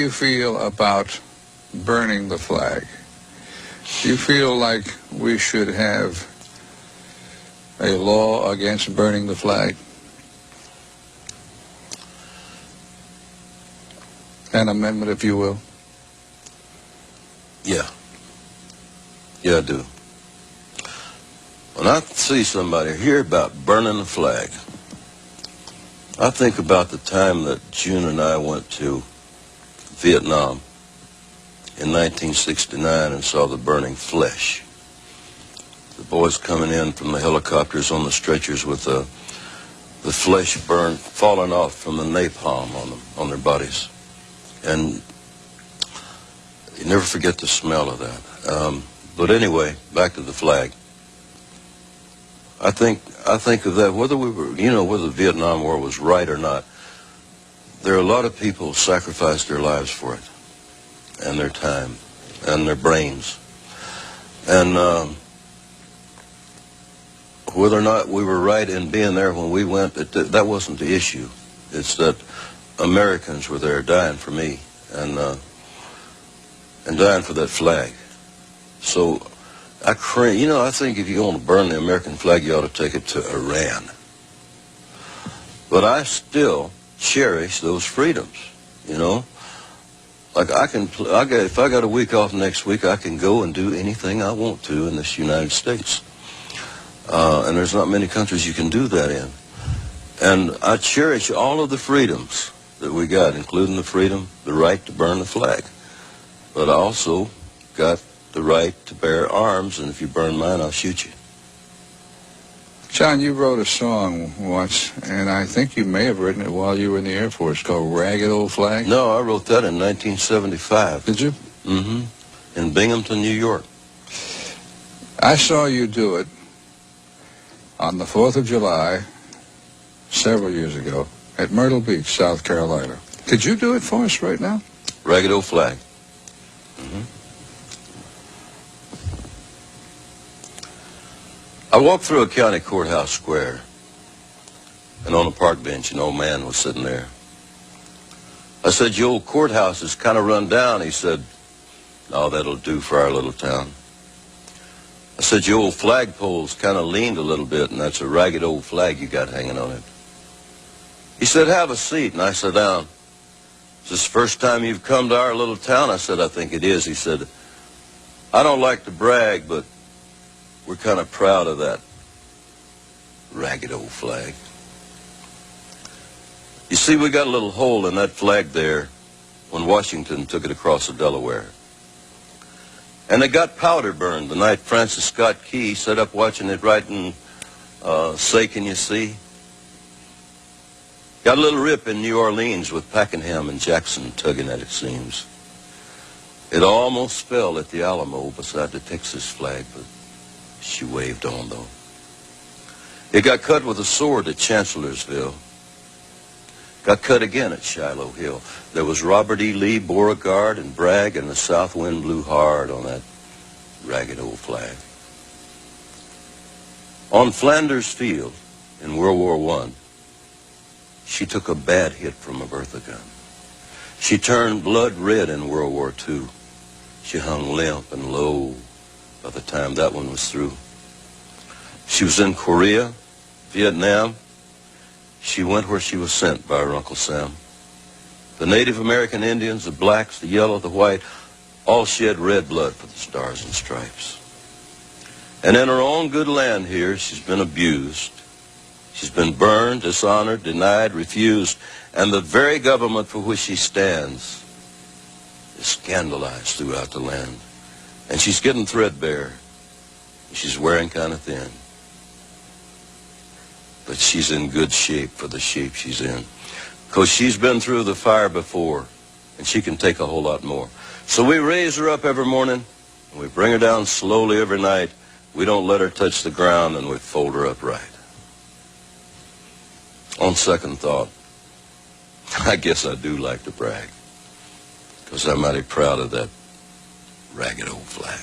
you feel about burning the flag? Do you feel like we should have a law against burning the flag? An amendment, if you will? Yeah. Yeah, I do. When I see somebody hear about burning the flag, I think about the time that June and I went to Vietnam in 1969 and saw the burning flesh. The boys coming in from the helicopters on the stretchers with the flesh burned, falling off from the napalm on their bodies. And you never forget the smell of that. But anyway, back to the flag. I think of that, whether the Vietnam War was right or not, there are a lot of people who sacrificed their lives for it, and their time, and their brains. And whether or not we were right in being there when we went, that wasn't the issue. It's that Americans were there dying for me and dying for that flag. So I think if you want to burn the American flag, you ought to take it to Iran. But I still cherish those freedoms, you know. Like if I got a week off next week, I can go and do anything I want to in this United States. And there's not many countries you can do that in. And I cherish all of the freedoms that we got, including the right to burn the flag. But I also got the right to bear arms, and if you burn mine, I'll shoot you. John, you wrote a song once, and I think you may have written it while you were in the Air Force, called Ragged Old Flag. No, I wrote that in 1975. Did you? Mm-hmm. In Binghamton, New York. I saw you do it on the 4th of July several years ago at Myrtle Beach, South Carolina. Could you do it for us right now? Ragged Old Flag. Mm-hmm. I walked through a county courthouse square, and on a park bench, an old man was sitting there. I said, "Your old courthouse is kind of run down." He said, "No, that'll do for our little town." I said, "Your old flagpole's kind of leaned a little bit, and that's a ragged old flag you got hanging on it." He said, "Have a seat," and I sat down. "Is this the first time you've come to our little town?" I said, "I think it is." He said, "I don't like to brag, but we're kind of proud of that ragged old flag. You see, we got a little hole in that flag there when Washington took it across the Delaware. And it got powder burned the night Francis Scott Key sat up watching it writing, Say Can You See? Got a little rip in New Orleans with Pakenham and Jackson tugging at its seams. It almost fell at the Alamo beside the Texas flag, but she waved on, though. It got cut with a sword at Chancellorsville. Got cut again at Shiloh Hill. There was Robert E. Lee, Beauregard, and Bragg, and the south wind blew hard on that ragged old flag. On Flanders Field in World War I, she took a bad hit from a Bertha gun. She turned blood red in World War II. She hung limp and low by the time that one was through. She was in Korea, Vietnam. She went where she was sent by her Uncle Sam. The Native American Indians, the blacks, the yellow, the white, all shed red blood for the Stars and Stripes. And in her own good land here, she's been abused. She's been burned, dishonored, denied, refused, and the very government for which she stands is scandalized throughout the land. And she's getting threadbare. She's wearing kind of thin. But she's in good shape for the shape she's in. Because she's been through the fire before, and she can take a whole lot more. So we raise her up every morning, and we bring her down slowly every night. We don't let her touch the ground, and we fold her up right. On second thought, I guess I do like to brag, because I'm mighty proud of that ragged old flag.